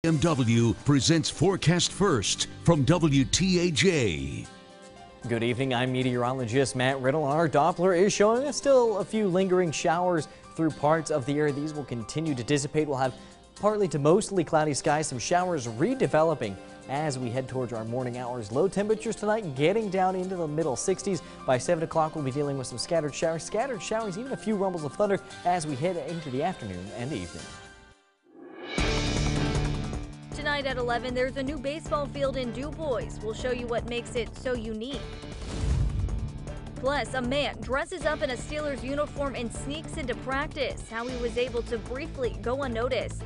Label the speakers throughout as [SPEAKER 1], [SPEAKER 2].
[SPEAKER 1] BMW presents Forecast First from WTAJ.
[SPEAKER 2] Good evening, I'm meteorologist Matt Riddle. Our Doppler is showing us still a few lingering showers through parts of the area. These will continue to dissipate. We'll have partly to mostly cloudy skies, some showers redeveloping as we head towards our morning hours. Low temperatures tonight getting down into the middle 60s. By 7 o'clock, we'll be dealing with some scattered showers, even a few rumbles of thunder as we head into the afternoon and evening.
[SPEAKER 3] Tonight at 11, there's a new baseball field in Du Bois. We'll show you what makes it so unique. Plus, a man dresses up in a Steelers uniform and sneaks into practice, how he was able to briefly go unnoticed.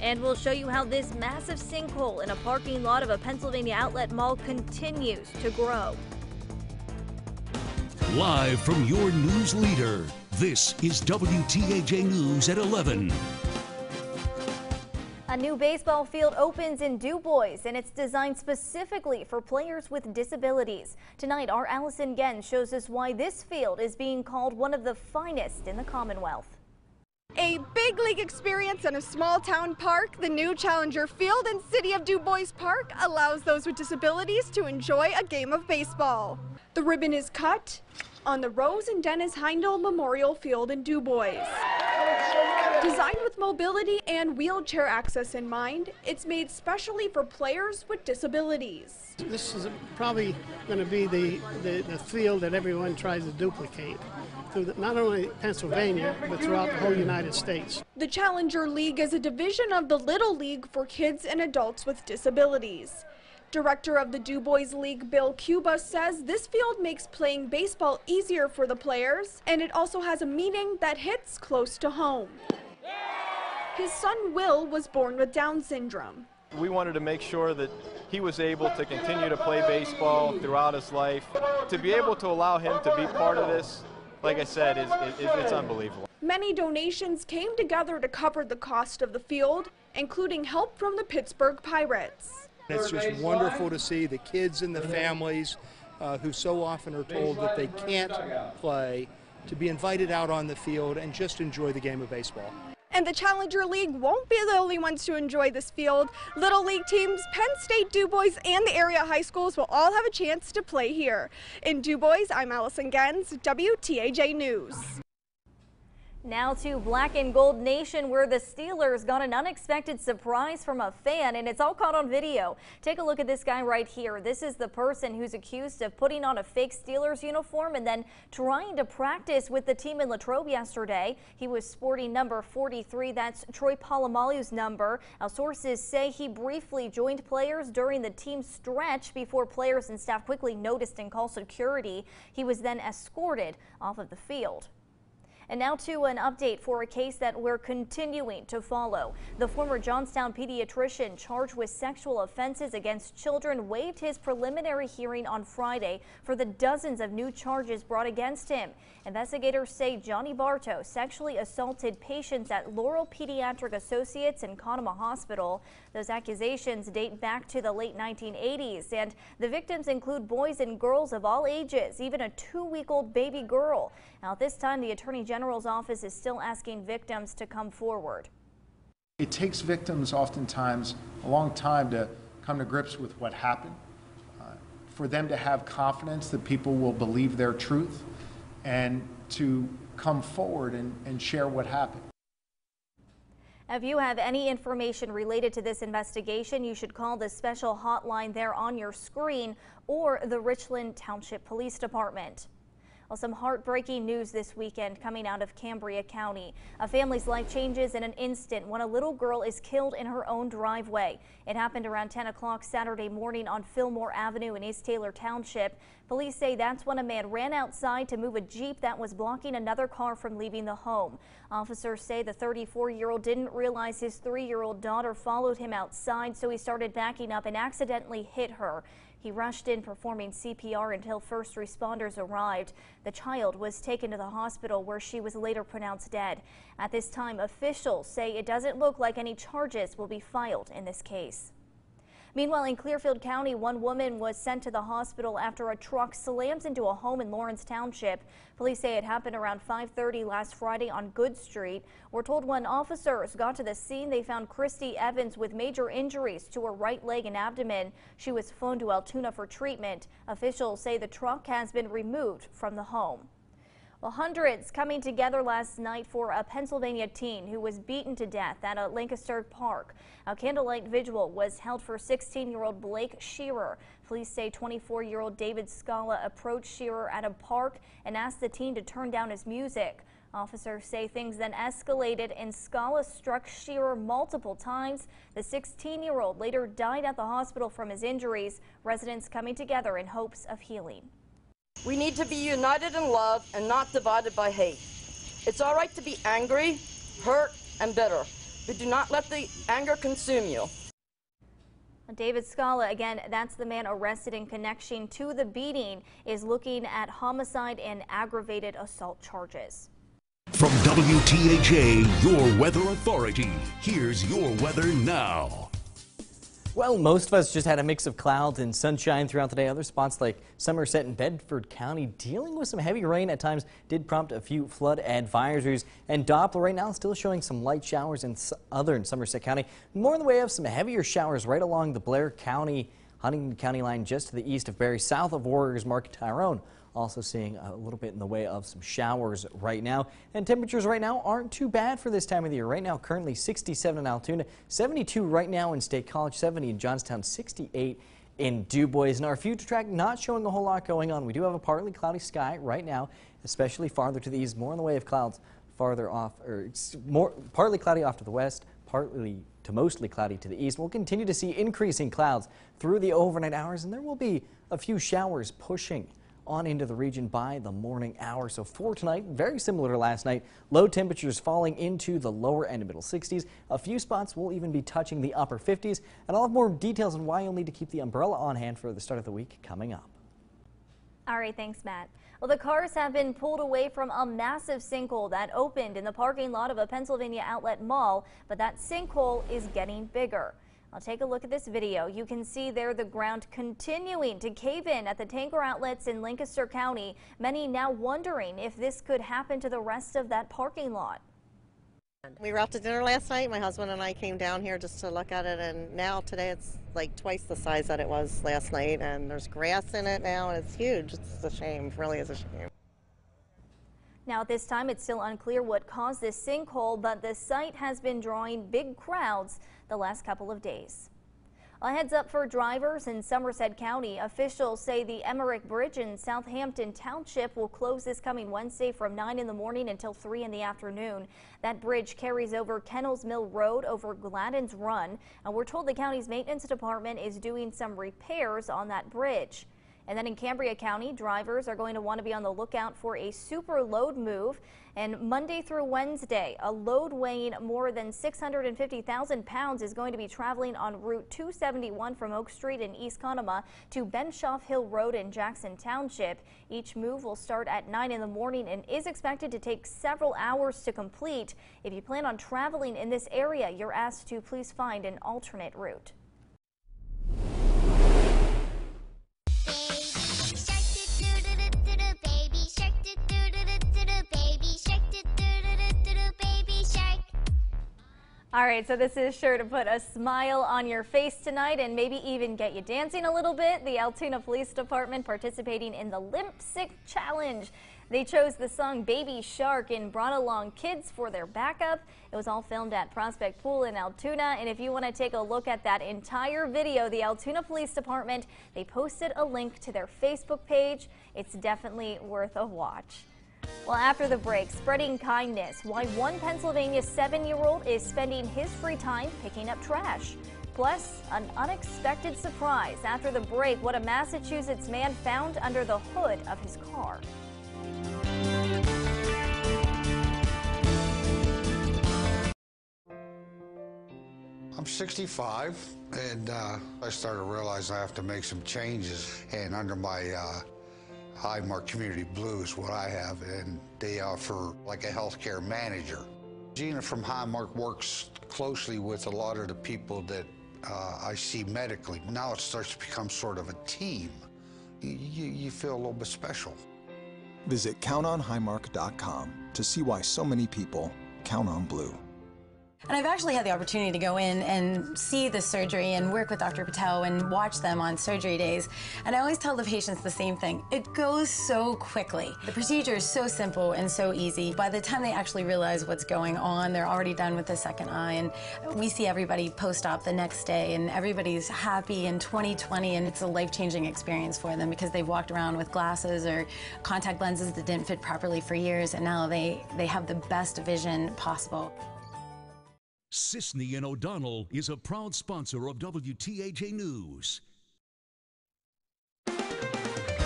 [SPEAKER 3] And we'll show you how this massive sinkhole in a parking lot of a Pennsylvania outlet mall continues to grow.
[SPEAKER 1] Live from your news leader, this is WTAJ News at 11.
[SPEAKER 3] A new baseball field opens in Du Bois, and it's designed specifically for players with disabilities. Tonight, our Allison Gens shows us why this field is being called one of the finest in the Commonwealth.
[SPEAKER 4] A big league experience in a small town park, the new Challenger Field in City of Du Bois Park allows those with disabilities to enjoy a game of baseball. The ribbon is cut on the Rose and Dennis Heindel Memorial Field in Du Bois. Designed with mobility and wheelchair access in mind, it's made specially for players with disabilities.
[SPEAKER 5] This is probably going to be the field that everyone tries to duplicate through not only Pennsylvania, but throughout the whole United States.
[SPEAKER 4] The Challenger League is a division of the Little League for kids and adults with disabilities. Director of the Du Bois League, Bill Cuba, says this field makes playing baseball easier for the players, and it also has a meaning that hits close to home. His son, Will, was born with Down syndrome.
[SPEAKER 6] We wanted to make sure that he was able to continue to play baseball throughout his life. To be able to allow him to be part of this, like I said, it's unbelievable.
[SPEAKER 4] Many donations came together to cover the cost of the field, including help from the Pittsburgh Pirates.
[SPEAKER 7] It's just wonderful to see the kids and the families who so often are told that they can't play to be invited out on the field and just enjoy the game of baseball.
[SPEAKER 4] And the Challenger League won't be the only ones to enjoy this field. Little League teams, Penn State, Du Bois, and the area high schools will all have a chance to play here. In Du Bois, I'm Allison Gens, WTAJ News.
[SPEAKER 3] Now to Black and Gold Nation, where the Steelers got an unexpected surprise from a fan, and it's all caught on video. Take a look at this guy right here. This is the person who's accused of putting on a fake Steelers uniform and then trying to practice with the team in Latrobe yesterday. He was sporting number 43. That's Troy Polamalu's number. Now, sources say he briefly joined players during the team stretch before players and staff quickly noticed and called security. He was then escorted off of the field. And now to an update for a case that we're continuing to follow. The former Johnstown pediatrician charged with sexual offenses against children waived his preliminary hearing on Friday for the dozens of new charges brought against him. Investigators say Johnny Bartow sexually assaulted patients at Laurel Pediatric Associates in Conemaugh Hospital. Those accusations date back to the late 1980s, and the victims include boys and girls of all ages, even a 2-week-old baby girl. Now, at this time, the Attorney General's office is still asking victims to come forward.
[SPEAKER 8] It takes victims oftentimes a long time to come to grips with what happened, for them to have confidence that people will believe their truth and to come forward and share what happened.
[SPEAKER 3] If you have any information related to this investigation, you should call the special hotline there on your screen or the Richland Township Police Department. Well, some heartbreaking news this weekend coming out of Cambria County. A family's life changes in an instant when a little girl is killed in her own driveway. It happened around 10 o'clock Saturday morning on Fillmore Avenue in East Taylor Township. Police say that's when a man ran outside to move a Jeep that was blocking another car from leaving the home. Officers say the 34-year-old didn't realize his 3-year-old daughter followed him outside, so he started backing up and accidentally hit her. He rushed in performing CPR until first responders arrived. The child was taken to the hospital where she was later pronounced dead. At this time, officials say it doesn't look like any charges will be filed in this case. Meanwhile, in Clearfield County, one woman was sent to the hospital after a truck slams into a home in Lawrence Township. Police say it happened around 5:30 last Friday on Good Street. We're told when officers got to the scene, they found Christy Evans with major injuries to her right leg and abdomen. She was flown to Altoona for treatment. Officials say the truck has been removed from the home. Well, hundreds coming together last night for a Pennsylvania teen who was beaten to death at a Lancaster park. A candlelight vigil was held for 16-year-old Blake Shearer. Police say 24-year-old David Scala approached Shearer at a park and asked the teen to turn down his music. Officers say things then escalated and Scala struck Shearer multiple times. The 16-year-old later died at the hospital from his injuries. Residents coming together in hopes of healing.
[SPEAKER 9] We need to be united in love and not divided by hate. It's all right to be angry, hurt, and bitter, but do not let the anger consume you.
[SPEAKER 3] David Scala, again, that's the man arrested in connection to the beating, is looking at homicide and aggravated assault charges.
[SPEAKER 1] From WTAJ, your weather authority, here's your weather now.
[SPEAKER 2] Well, most of us just had a mix of clouds and sunshine throughout the day. Other spots like Somerset and Bedford County dealing with some heavy rain at times did prompt a few flood advisories. And Doppler right now still showing some light showers in southern Somerset County. More in the way of some heavier showers right along the Blair County, Huntington County line just to the east of Barry, south of Warriors Mark Tyrone. Also seeing a little bit in the way of some showers right now. And temperatures right now aren't too bad for this time of the year. Right now, currently 67 in Altoona, 72 right now in State College, 70 in Johnstown, 68 in Du Bois. And our future track not showing a whole lot going on. We do have a partly cloudy sky right now, especially farther to the east. More in the way of clouds farther off, or it's more partly cloudy off to the west, partly to mostly cloudy to the east. We'll continue to see increasing clouds through the overnight hours, and there will be a few showers pushing on into the region by the morning hour. So for tonight, very similar to last night, low temperatures falling into the lower and middle 60s. A few spots will even be touching the upper 50s. And I'll have more details on why you'll need to keep the umbrella on hand for the start of the week coming up.
[SPEAKER 3] All right, thanks, Matt. Well, the cars have been pulled away from a massive sinkhole that opened in the parking lot of a Pennsylvania outlet mall, but that sinkhole is getting bigger. I'll take a look at this video. You can see there the ground continuing to cave in at the tanker outlets in Lancaster County. Many now wondering if this could happen to the rest of that parking lot.
[SPEAKER 10] We were out to dinner last night. My husband and I came down here just to look at it, and now today it's like twice the size that it was last night, and there's grass in it now, and it's huge. It's a shame. It really is a shame.
[SPEAKER 3] Now, at this time, it's still unclear what caused this sinkhole, but the site has been drawing big crowds the last couple of days. A heads up for drivers in Somerset County. Officials say the Emmerich Bridge in Southampton Township will close this coming Wednesday from 9 in the morning until 3 in the afternoon. That bridge carries over Kennels Mill Road over Gladden's Run, and we're told the county's maintenance department is doing some repairs on that bridge. And then in Cambria County, drivers are going to want to be on the lookout for a super load move. And Monday through Wednesday, a load weighing more than 650,000 pounds is going to be traveling on Route 271 from Oak Street in East Conemaugh to Benshoff Hill Road in Jackson Township. Each move will start at 9 in the morning and is expected to take several hours to complete. If you plan on traveling in this area, you're asked to please find an alternate route. All right, so this is sure to put a smile on your face tonight and maybe even get you dancing a little bit. The Altoona Police Department participating in the Limp Sick Challenge. They chose the song Baby Shark and brought along kids for their backup. It was all filmed at Prospect Pool in Altoona. And if you want to take a look at that entire video, the Altoona Police Department, they posted a link to their Facebook page. It's definitely worth a watch. Well, after the break, spreading kindness, why one Pennsylvania 7-year-old is spending his free time picking up trash. Plus, an unexpected surprise after the break, what a Massachusetts man found under the hood of his car.
[SPEAKER 11] I'm 65, and I started to realize I have to make some changes. And under my Highmark Community Blues, what I have, and they offer like a healthcare manager. Gina from Highmark works closely with a lot of the people that I see medically. Now it starts to become sort of a team. You feel a little bit special.
[SPEAKER 12] Visit countonhighmark.com to see why so many people count on blue.
[SPEAKER 13] And I've actually had the opportunity to go in and see the surgery and work with Dr. Patel and watch them on surgery days. And I always tell the patients the same thing. It goes so quickly. The procedure is so simple and so easy. By the time they actually realize what's going on, they're already done with the second eye. And we see everybody post-op the next day, and everybody's happy in 2020, and it's a life-changing experience for them because they've walked around with glasses or contact lenses that didn't fit properly for years, and now they have the best vision possible.
[SPEAKER 1] Sisney and O'Donnell is a proud sponsor of WTAJ News.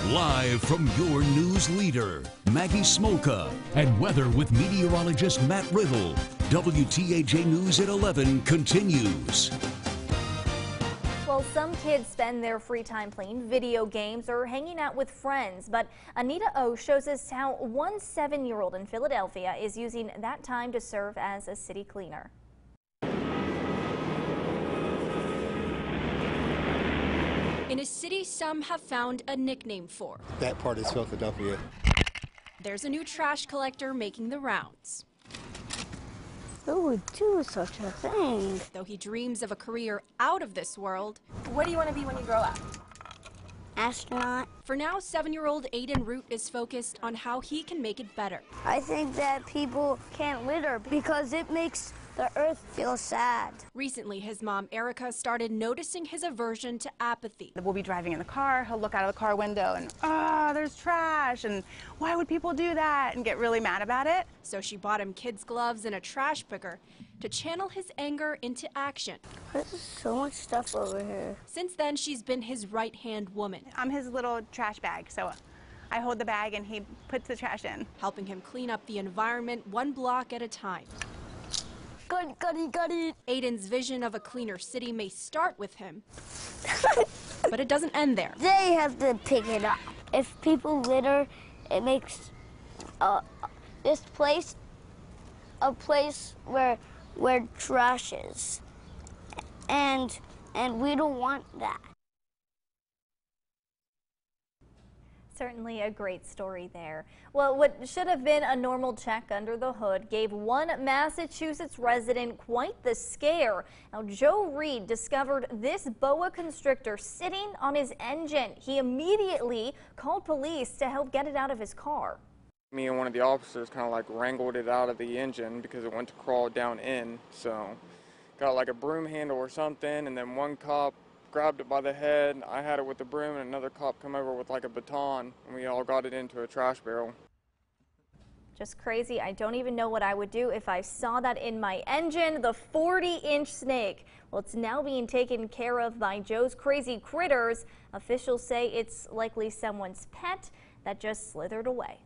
[SPEAKER 1] Live from your news leader, Maggie Smolka, and weather with meteorologist Matt Riddle. WTAJ News at 11 continues.
[SPEAKER 3] Well, some kids spend their free time playing video games or hanging out with friends, but Anita O shows us how one 7-year-old in Philadelphia is using that time to serve as a city cleaner.
[SPEAKER 14] In a city some have found a nickname for.
[SPEAKER 15] That part is Philadelphia.
[SPEAKER 14] There's a new trash collector making the rounds.
[SPEAKER 16] Who would do such a thing?
[SPEAKER 14] Though he dreams of a career out of this world.
[SPEAKER 13] What do you want to be when you grow up?
[SPEAKER 16] Astronaut.
[SPEAKER 14] For now, 7-year-old Aiden Root is focused on how he can make it better.
[SPEAKER 16] I think that people can't litter because it makes the earth feels sad.
[SPEAKER 14] Recently, his mom, Erica, started noticing his aversion to apathy.
[SPEAKER 17] We'll be driving in the car, he'll look out of the car window and, there's trash, and why would people do that, and get really mad about it.
[SPEAKER 14] So she bought him kids' gloves and a trash picker to channel his anger into action.
[SPEAKER 16] There's so much stuff over here.
[SPEAKER 14] Since then, she's been his right-hand woman.
[SPEAKER 17] I'm his little trash bag, so I hold the bag and he puts the trash in.
[SPEAKER 14] Helping him clean up the environment one block at a time.
[SPEAKER 16] Got it.
[SPEAKER 14] Aiden's vision of a cleaner city may start with him, but it doesn't end there.
[SPEAKER 16] They have to pick it up. If people litter, it makes this place a place where trash is, and we don't want that.
[SPEAKER 3] Certainly a great story there. Well, what should have been a normal check under the hood gave one Massachusetts resident quite the scare. Now, Joe Reed discovered this boa constrictor sitting on his engine. He immediately called police to help get it out of his car.
[SPEAKER 18] Me and one of the officers kind of like wrangled it out of the engine because it went to crawl down in. So got like a broom handle or something, and then one cop grabbed it by the head. I had it with the broom, and another cop come over with like a baton, and we all got it into a trash barrel.
[SPEAKER 3] Just crazy. I don't even know what I would do if I saw that in my engine. The 40-inch snake. Well, it's now being taken care of by Joe's Crazy Critters. Officials say it's likely someone's pet that just slithered away.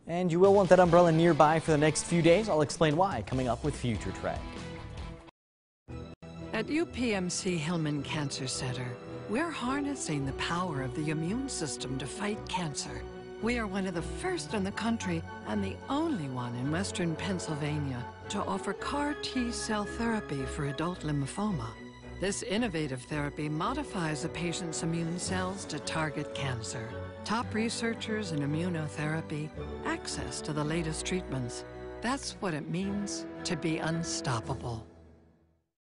[SPEAKER 2] And you will want that umbrella nearby for the next few days. I'll explain why coming up with Future Trek.
[SPEAKER 19] At UPMC Hillman Cancer Center, we're harnessing the power of the immune system to fight cancer. We are one of the first in the country and the only one in Western Pennsylvania to offer CAR T-cell therapy for adult lymphoma. This innovative therapy modifies a patient's immune cells to target cancer. Top researchers in immunotherapy, access to the latest treatments. That's what it means to be unstoppable.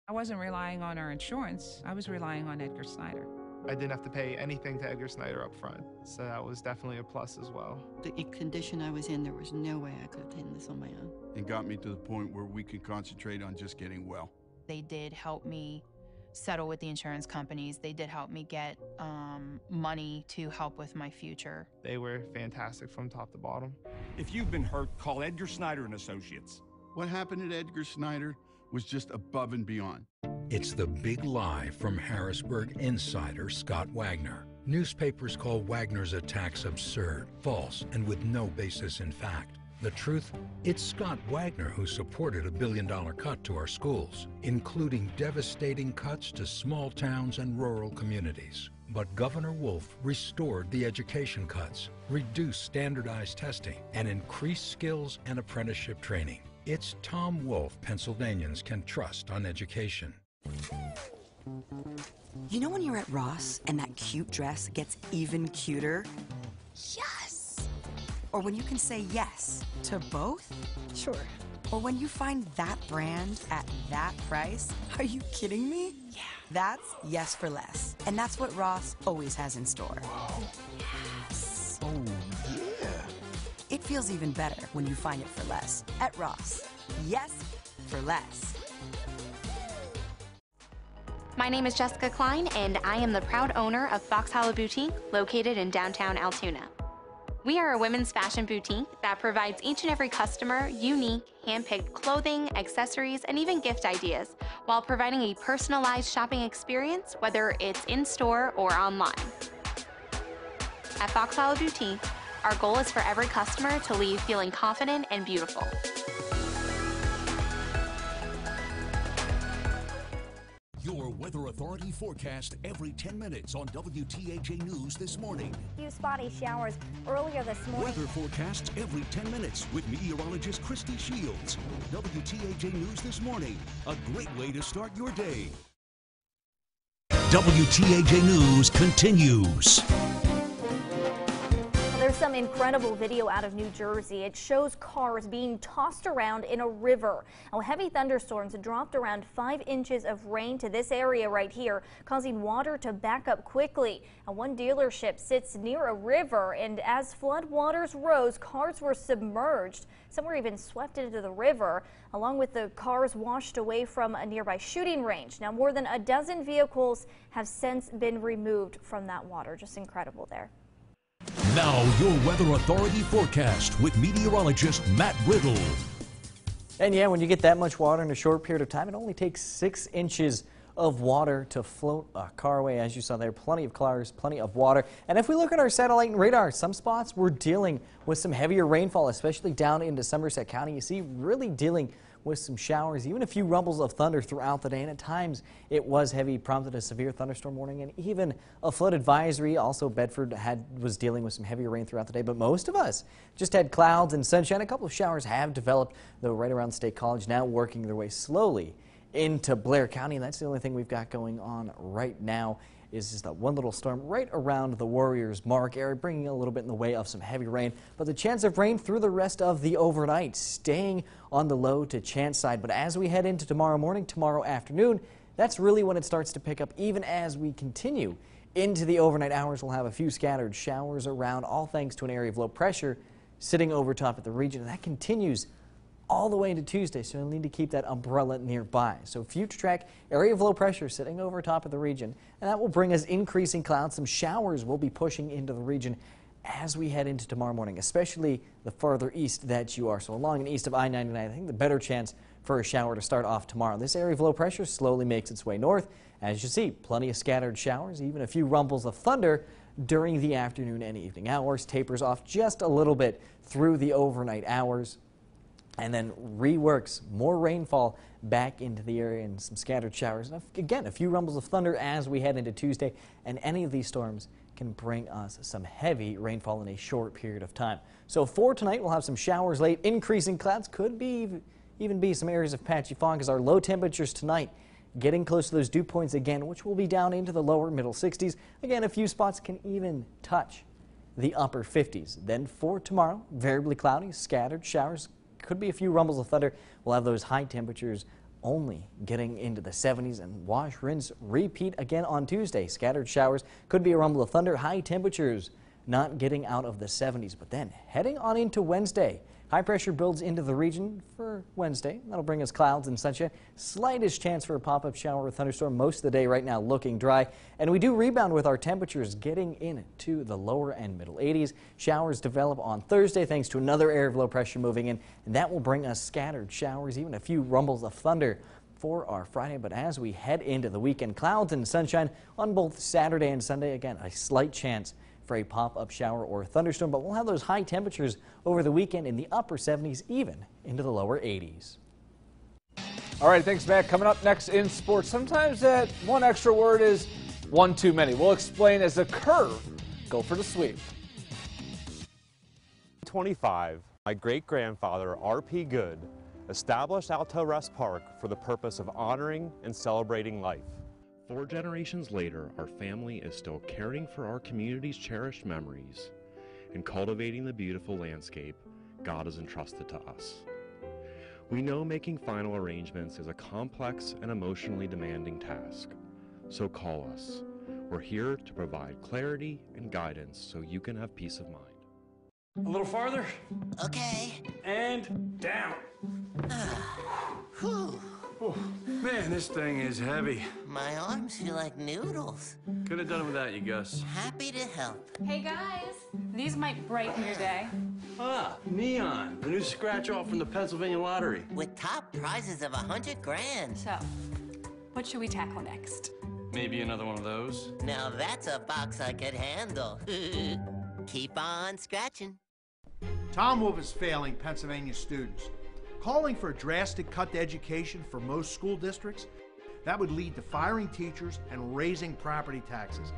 [SPEAKER 20] I wasn't relying on our insurance. I was relying on Edgar Snyder.
[SPEAKER 21] I didn't have to pay anything to Edgar Snyder up front, so that was definitely a plus as well.
[SPEAKER 22] The condition I was in, there was no way I could have taken this on my own.
[SPEAKER 23] And got me to the point where we could concentrate on just getting well.
[SPEAKER 24] They did help me settle with the insurance companies. They did help me get money to help with my future.
[SPEAKER 21] They were fantastic from top to bottom.
[SPEAKER 25] If you've been hurt, call Edgar Snyder and Associates.
[SPEAKER 23] What happened at Edgar Snyder was just above and beyond.
[SPEAKER 26] It's the big lie from Harrisburg insider Scott Wagner. Newspapers call Wagner's attacks absurd, false, and with no basis in fact. The truth? It's Scott Wagner who supported a $1 billion cut to our schools, including devastating cuts to small towns and rural communities. But Governor Wolf restored the education cuts, reduced standardized testing, and increased skills and apprenticeship training. It's Tom Wolf Pennsylvanians can trust on education.
[SPEAKER 4] You know when you're at Ross and that cute dress gets even cuter? Yes! Or when you can say yes to both? Sure. Or when you find that brand at that price? Are you kidding me? Yeah. That's yes for less. And that's what Ross always has in store. Yes. Oh, yeah. It feels even better when you find it for less at Ross. Yes for less.
[SPEAKER 5] My name is Jessica Klein, and I am the proud owner of Fox Hollow Boutique, located in downtown Altoona. We are a women's fashion boutique that provides each and every customer unique, hand-picked clothing, accessories, and even gift ideas, while providing a personalized shopping experience, whether it's in-store or online. At Fox Hollow Boutique, our goal is for every customer to leave feeling confident and beautiful.
[SPEAKER 1] Your Weather Authority forecast every 10 minutes on WTAJ News this morning.
[SPEAKER 3] Few spotty showers earlier this morning.
[SPEAKER 1] Weather forecasts every 10 minutes with meteorologist Christy Shields. WTAJ News this morning, a great way to start your day. WTAJ News continues.
[SPEAKER 3] There's some incredible video out of New Jersey. It shows cars being tossed around in a river. Now, heavy thunderstorms dropped around 5 inches of rain to this area right here, causing water to back up quickly. Now, one dealership sits near a river, and as flood waters rose, cars were submerged. Some were even swept into the river, along with the cars washed away from a nearby shooting range. Now, more than a dozen vehicles have since been removed from that water. Just incredible there.
[SPEAKER 1] Now, your Weather Authority forecast with meteorologist Matt Riddle.
[SPEAKER 2] And yeah, when you get that much water in a short period of time, it only takes 6 inches of water to float a car away. As you saw there, plenty of cars, plenty of water. And if we look at our satellite and radar, some spots we're dealing with some heavier rainfall, especially down into Somerset County. You see, really dealing with some showers, even a few rumbles of thunder throughout the day, and at times it was heavy, prompted a severe thunderstorm warning and even a flood advisory. Also, Bedford was dealing with some heavier rain throughout the day, but most of us just had clouds and sunshine. A couple of showers have developed, though, right around State College, now working their way slowly into Blair County, and that's the only thing we've got going on right now. Is just that one little storm right around the Warriors Mark area, bringing a little bit in the way of some heavy rain. But the chance of rain through the rest of the overnight, staying on the low to chance side. But as we head into tomorrow morning, tomorrow afternoon, that's really when it starts to pick up. Even as we continue into the overnight hours, we'll have a few scattered showers around, all thanks to an area of low pressure sitting over top of the region. And that continues all the way into Tuesday, so you'll need to keep that umbrella nearby. So future track, area of low pressure sitting over top of the region, and that will bring us increasing clouds. Some showers will be pushing into the region as we head into tomorrow morning, especially the farther east that you are. So along and east of I-99, I think the better chance for a shower to start off tomorrow. This area of low pressure slowly makes its way north. As you see, plenty of scattered showers, even a few rumbles of thunder during the afternoon and evening hours. Tapers off just a little bit through the overnight hours, and then reworks more rainfall back into the area and some scattered showers. And again, a few rumbles of thunder as we head into Tuesday, and any of these storms can bring us some heavy rainfall in a short period of time. So for tonight, we'll have some showers late, increasing clouds, could even be some areas of patchy fog as our low temperatures tonight getting close to those dew points again, which will be down into the lower middle 60s. Again, a few spots can even touch the upper 50s. Then for tomorrow, variably cloudy, scattered showers. Could be a few rumbles of thunder. We'll have those high temperatures only getting into the 70s, and wash, rinse, repeat again on Tuesday. Scattered showers, could be a rumble of thunder. High temperatures not getting out of the 70s, but then heading on into Wednesday. High pressure builds into the region for Wednesday. That'll bring us clouds and sunshine. Slightest chance for a pop-up shower or thunderstorm most of the day right now, looking dry. And we do rebound with our temperatures getting into the lower and middle 80s. Showers develop on Thursday thanks to another area of low pressure moving in, and that will bring us scattered showers, even a few rumbles of thunder for our Friday. But as we head into the weekend, clouds and sunshine on both Saturday and Sunday. Again, a slight chance for a pop-up shower or thunderstorm, but we'll have those high temperatures over the weekend in the upper 70s, even into the lower 80s.
[SPEAKER 6] All right, thanks, Matt. Coming up next in sports, sometimes that one extra word is one too many. We'll explain as the curve go for the sweep.
[SPEAKER 7] 25, my great-grandfather, R.P. Good, established Alto Rest Park for the purpose of honoring and celebrating life. 4 generations later, our family is still caring for our community's cherished memories and cultivating the beautiful landscape God has entrusted to us. We know making final arrangements is a complex and emotionally demanding task, so call us. We're here to provide clarity and guidance so you can have peace of mind.
[SPEAKER 8] A little farther.
[SPEAKER 9] Okay.
[SPEAKER 8] And down.
[SPEAKER 9] Whew.
[SPEAKER 8] Oh, man, this thing is heavy.
[SPEAKER 9] My arms feel like noodles.
[SPEAKER 8] Could have done it without you, Gus.
[SPEAKER 9] Happy to help.
[SPEAKER 10] Hey guys, these might brighten your day.
[SPEAKER 8] Ah, Neon, the new scratch-off from the Pennsylvania Lottery.
[SPEAKER 9] With top prizes of 100 grand.
[SPEAKER 10] So, what should we tackle next?
[SPEAKER 8] Maybe another one of those.
[SPEAKER 9] Now that's a box I could handle. Keep on scratching.
[SPEAKER 11] Tom Wolf is failing Pennsylvania students. Calling for a drastic cut to education for most school districts, that would lead to firing teachers and raising property taxes.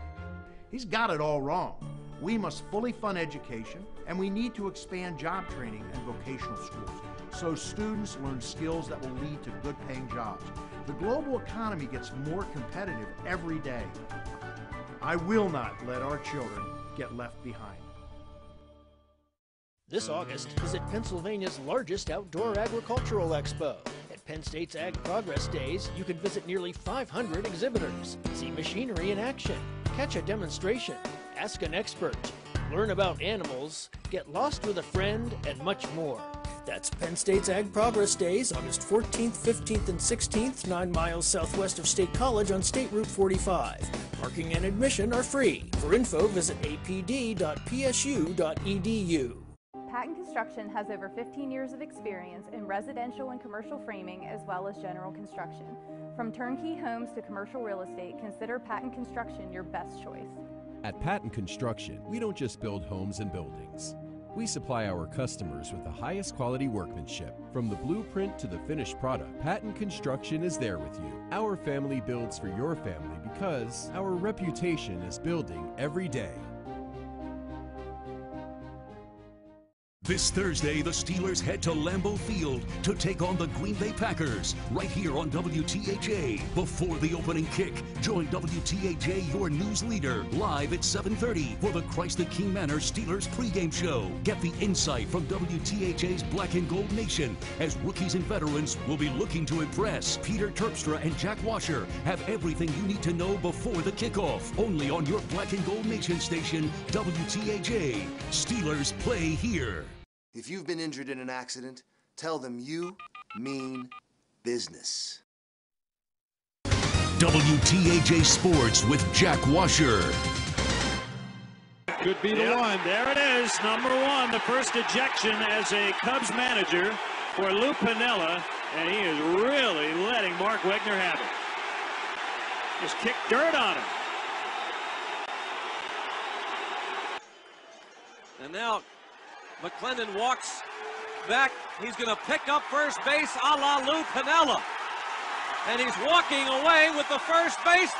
[SPEAKER 11] He's got it all wrong. We must fully fund education, and we need to expand job training and vocational schools so students learn skills that will lead to good-paying jobs. The global economy gets more competitive every day. I will not let our children get left behind.
[SPEAKER 12] This August, visit Pennsylvania's largest outdoor agricultural expo. At Penn State's Ag Progress Days, you can visit nearly 500 exhibitors, see machinery in action, catch a demonstration, ask an expert, learn about animals, get lost with a friend, and much more. That's Penn State's Ag Progress Days, August 14th, 15th, and 16th, 9 miles southwest of State College on State Route 45. Parking and admission are free. For info, visit apd.psu.edu.
[SPEAKER 15] Patton Construction has over 15 years of experience in residential and commercial framing as well as general construction. From turnkey homes to commercial real estate, consider Patton Construction your best choice.
[SPEAKER 27] At Patton Construction, we don't just build homes and buildings. We supply our customers with the highest quality workmanship. From the blueprint to the finished product, Patton Construction is there with you. Our family builds for your family because our reputation is building every day.
[SPEAKER 1] This Thursday, the Steelers head to Lambeau Field to take on the Green Bay Packers right here on WTAJ. Before the opening kick, join WTAJ, your news leader, live at 7:30 for the Christ the King Manor Steelers pregame show. Get the insight from WTAJ's Black and Gold Nation as rookies and veterans will be looking to impress. Peter Terpstra and Jack Washer have everything you need to know before the kickoff. Only on your Black and Gold Nation station, WTAJ. Steelers play here.
[SPEAKER 28] If you've been injured in an accident, tell them you mean business.
[SPEAKER 1] WTAJ Sports with Jack Washer.
[SPEAKER 29] Could be the one. There it is, number one, the first ejection as a Cubs manager for Lou Piniella, and he is really letting Mark Wegner have it. Just kicked dirt on him.
[SPEAKER 30] And now McClendon walks back. He's going to pick up first base a la Lou Piniella. And he's walking away with the first base.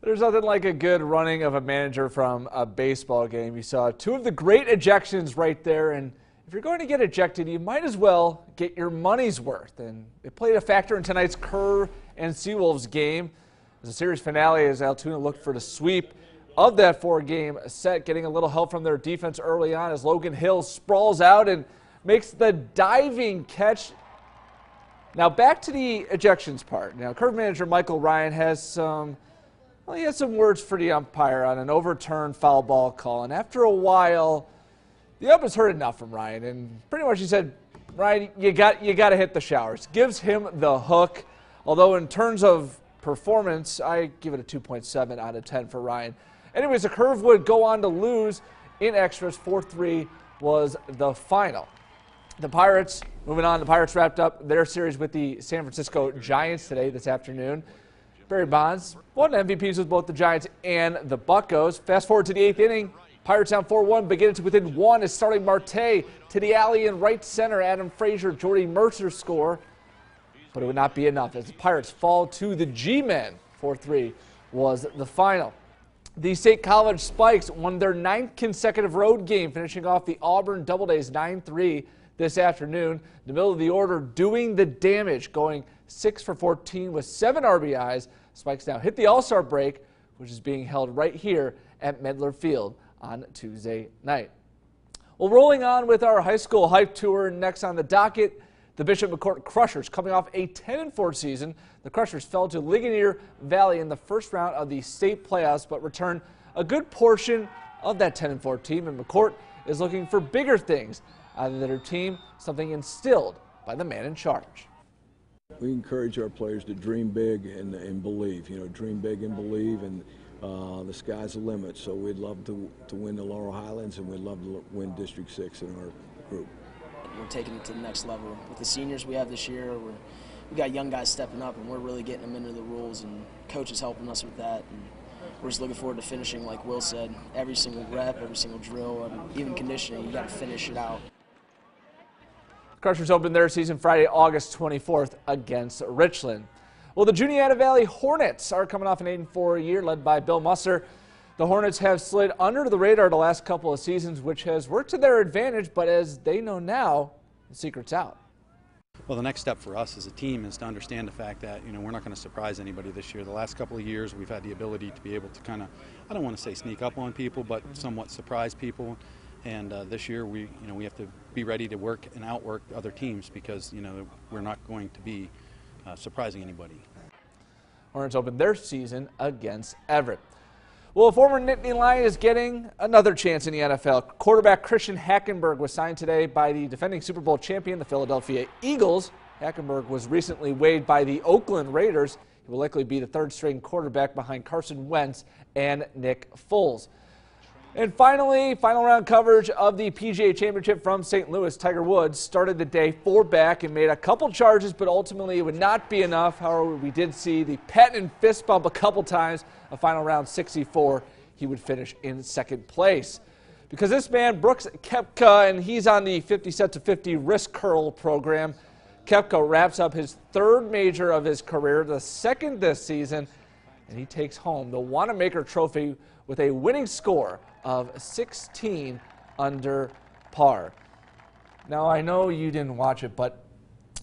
[SPEAKER 6] There's nothing like a good running of a manager from a baseball game. You saw two of the great ejections right there. And if you're going to get ejected, you might as well get your money's worth. And it played a factor in tonight's Curve and Seawolves game. As a series finale as Altoona looked for the sweep of that 4-game set, getting a little help from their defense early on as Logan Hill sprawls out and makes the diving catch. Now back to the ejections part. Now Curve manager Michael Ryan has some words for the umpire on an overturned foul ball call. And after a while, the ump has heard enough from Ryan, and pretty much he said, Ryan, you got to hit the showers. Gives him the hook. Although in terms of performance, I give it a 2.7 out of 10 for Ryan. Anyways, the Curve would go on to lose in extras. 4-3 was the final. The Pirates, moving on, the Pirates wrapped up their series with the San Francisco Giants today, this afternoon. Barry Bonds won MVPs with both the Giants and the Buccos. Fast forward to the 8th inning. Pirates down 4-1, beginning to within one as starting Marte to the alley in right center. Adam Frazier, Jordy Mercer score. But it would not be enough as the Pirates fall to the G-Men. 4-3 was the final. The State College Spikes won their 9th consecutive road game, finishing off the Auburn Double Days 9-3 this afternoon. The middle of the order doing the damage, going 6 for 14 with 7 RBIs. Spikes now hit the All-Star break, which is being held right here at Medler Field on Tuesday night. Well, rolling on with our high school hype tour, next on the docket, the Bishop McCourt Crushers. Coming off a 10-4 season, the Crushers fell to Ligonier Valley in the first round of the state playoffs, but returned a good portion of that 10-4 team, and McCourt is looking for bigger things out of their team, something instilled by the man in charge.
[SPEAKER 13] We encourage our players to dream big and believe, dream big and believe, and the sky's the limit. So we'd love to win the Laurel Highlands, and we'd love to win District 6 in our group.
[SPEAKER 14] We're taking it to the next level. With the seniors we have this year, we got young guys stepping up, and we're really getting them into the rules, and coach is helping us with that. And we're just looking forward to finishing, like Will said, every single rep, every single drill, even conditioning, you got to finish it out.
[SPEAKER 6] Crushers opened their season Friday, August 24th against Richland. Well, the Juniata Valley Hornets are coming off an 8-4 year led by Bill Musser. The Hornets have slid under the radar the last couple of seasons, which has worked to their advantage, but as they know now, the secret's out.
[SPEAKER 16] Well, the next step for us as a team is to understand the fact that, we're not going to surprise anybody this year. The last couple of years, we've had the ability to be able to kind of, I don't want to say sneak up on people, but somewhat surprise people. And this year, we have to be ready to work and outwork other teams because, we're not going to be surprising anybody.
[SPEAKER 6] Hornets opened their season against Everett. Well, a former Nittany Lion is getting another chance in the NFL. Quarterback Christian Hackenberg was signed today by the defending Super Bowl champion, the Philadelphia Eagles. Hackenberg was recently waived by the Oakland Raiders. He will likely be the third-string quarterback behind Carson Wentz and Nick Foles. And finally, final round coverage of the PGA Championship from St. Louis. Tiger Woods started the day 4 back and made a couple charges, but ultimately it would not be enough. However, we did see the patent fist bump a couple times. A final round 64, he would finish in second place. Because this man, Brooks Koepka, and he's on the 50 set to 50 wrist curl program. Koepka wraps up his 3rd major of his career, the 2nd this season, and he takes home the Wanamaker Trophy with a winning score of 16 under par. Now, I know you didn't watch it, but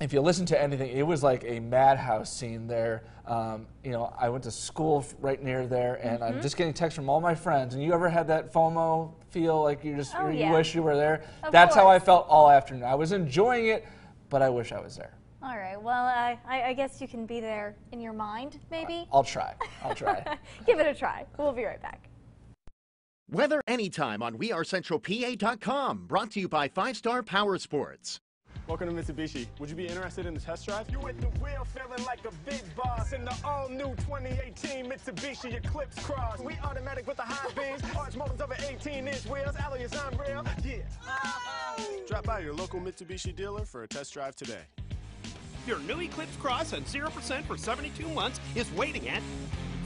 [SPEAKER 6] if you listen to anything, it was like a madhouse scene there. I went to school right near there, and I'm just getting texts from all my friends. And you ever had that FOMO feel like you wish you were there? That's how I felt all afternoon. I was enjoying it, but I wish I was there.
[SPEAKER 3] All right. Well, I guess you can be there in your mind, maybe?
[SPEAKER 6] I'll try.
[SPEAKER 3] Give it a try. We'll be right back.
[SPEAKER 17] Weather anytime on WeAreCentralPA.com. Brought to you by 5-Star Power Sports.
[SPEAKER 18] Welcome to Mitsubishi. Would you be interested in the test drive? You at the wheel feeling like a big boss in the all-new 2018 Mitsubishi Eclipse Cross. We automatic with the high beams, arch motors over 18-inch wheels, alloy is on rail, yeah. Drop by your local Mitsubishi dealer for a test drive today.
[SPEAKER 19] Your new Eclipse Cross at 0% for 72 months is waiting at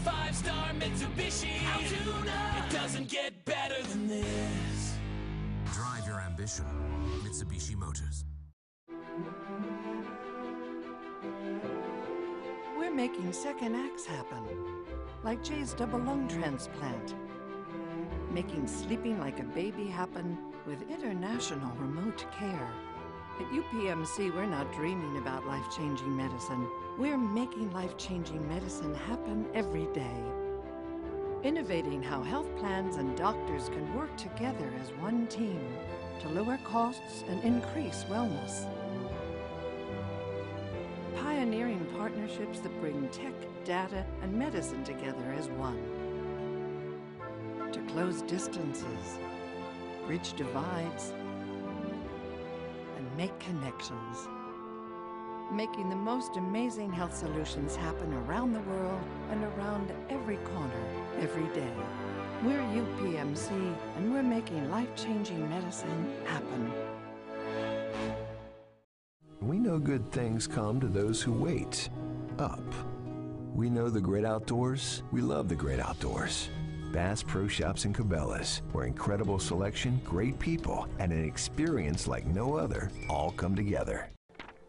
[SPEAKER 20] 5-Star Mitsubishi Altoona. It doesn't get better than this.
[SPEAKER 21] Drive your ambition. Mitsubishi Motors.
[SPEAKER 22] We're making second acts happen, like Jay's double lung transplant. Making sleeping like a baby happen with international remote care. At UPMC, we're not dreaming about life-changing medicine. We're making life-changing medicine happen every day. Innovating how health plans and doctors can work together as one team to lower costs and increase wellness. Pioneering partnerships that bring tech, data, and medicine together as one. To close distances, bridge divides, and make connections. Making the most amazing health solutions happen around the world and around every corner, every day. We're UPMC, and we're making life-changing medicine happen.
[SPEAKER 24] We know good things come to those who wait. Up. We know the great outdoors. We love the great outdoors. Bass Pro Shops and Cabela's, where incredible selection, great people, and an experience like no other all come together.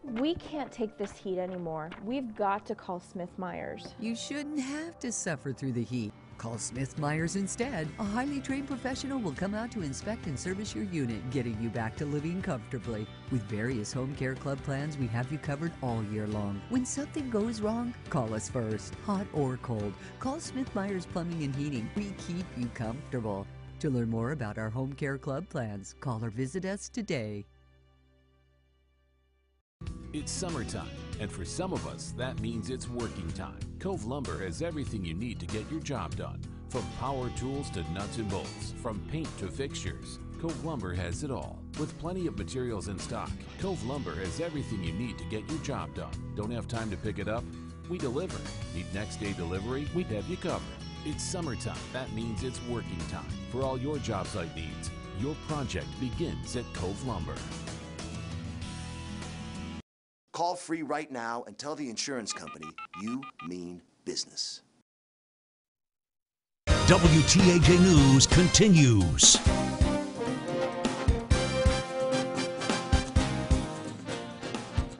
[SPEAKER 31] We can't take this heat anymore. We've got to call Smith Myers.
[SPEAKER 32] You shouldn't have to suffer through the heat.
[SPEAKER 2] Call Smith Myers instead. A highly trained professional will come out to inspect and service your unit, getting you back to living comfortably. With various Home Care Club plans, we have you covered all year long. When something goes wrong, call us first, hot or cold. Call Smith Myers Plumbing and Heating. We keep you comfortable. To learn more about our Home Care Club plans, call or visit us today.
[SPEAKER 21] It's summertime, and for some of us, that means it's working time. Cove Lumber has everything you need to get your job done. From power tools to nuts and bolts, from paint to fixtures, Cove Lumber has it all. With plenty of materials in stock, Cove Lumber has everything you need to get your job done. Don't have time to pick it up? We deliver. Need next day delivery? We'd have you covered. It's summertime. That means it's working time. For all your job site needs, your project begins at Cove Lumber.
[SPEAKER 28] Call free right now and tell the insurance company you mean business.
[SPEAKER 1] WTAJ News continues.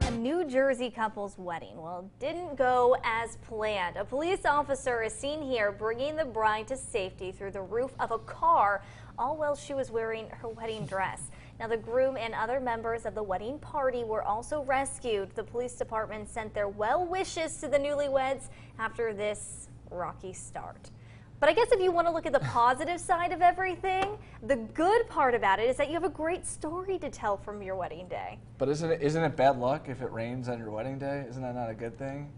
[SPEAKER 3] A New Jersey couple's wedding, well, didn't go as planned. A police officer is seen here bringing the bride to safety through the roof of a car, all while she was wearing her wedding dress. Now, the groom and other members of the wedding party were also rescued. The police department sent their well wishes to the newlyweds after this rocky start. But I guess if you want to look at the positive side of everything, the good part about it is that you have a great story to tell from your wedding day.
[SPEAKER 6] But isn't it bad luck if it rains on your wedding day? Isn't that not a good thing?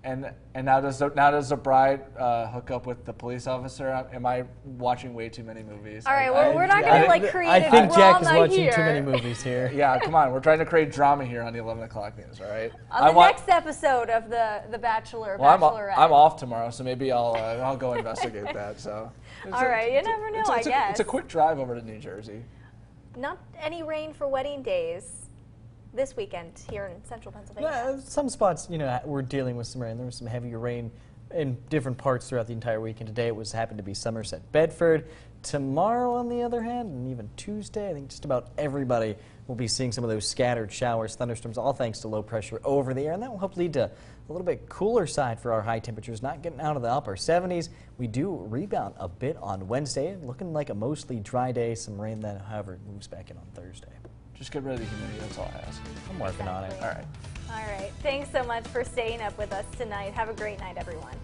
[SPEAKER 6] And now does the bride hook up with the police officer? Am I watching way too many movies?
[SPEAKER 3] All right, well, we're not going to like create
[SPEAKER 4] I think Jack is
[SPEAKER 3] drama
[SPEAKER 4] watching
[SPEAKER 3] here.
[SPEAKER 4] too many movies here.
[SPEAKER 6] Yeah, come on. We're trying to create drama here on the 11 o'clock news, all right?
[SPEAKER 3] On the next episode of The Bachelor,
[SPEAKER 6] well,
[SPEAKER 3] Bachelorette.
[SPEAKER 6] I'm off tomorrow, so maybe I'll go investigate that. So.
[SPEAKER 3] All right, you never know, I guess.
[SPEAKER 6] It's a quick drive over to New Jersey.
[SPEAKER 3] Not any rain for wedding days this weekend here in central Pennsylvania.
[SPEAKER 4] Yeah, some spots, we're dealing with some rain. There was some heavier rain in different parts throughout the entire weekend. Today it happened to be Somerset, Bedford. Tomorrow, on the other hand, and even Tuesday, I think just about everybody will be seeing some of those scattered showers, thunderstorms, all thanks to low pressure over the air, and that will help lead to a little bit cooler side for our high temperatures, not getting out of the upper 70s. We do rebound a bit on Wednesday, looking like a mostly dry day. Some rain then, however, moves back in on Thursday.
[SPEAKER 6] Just get rid of the humidity, that's all I ask.
[SPEAKER 4] I'm working on it.
[SPEAKER 6] All right.
[SPEAKER 3] All right. Thanks so much for staying up with us tonight. Have a great night, everyone.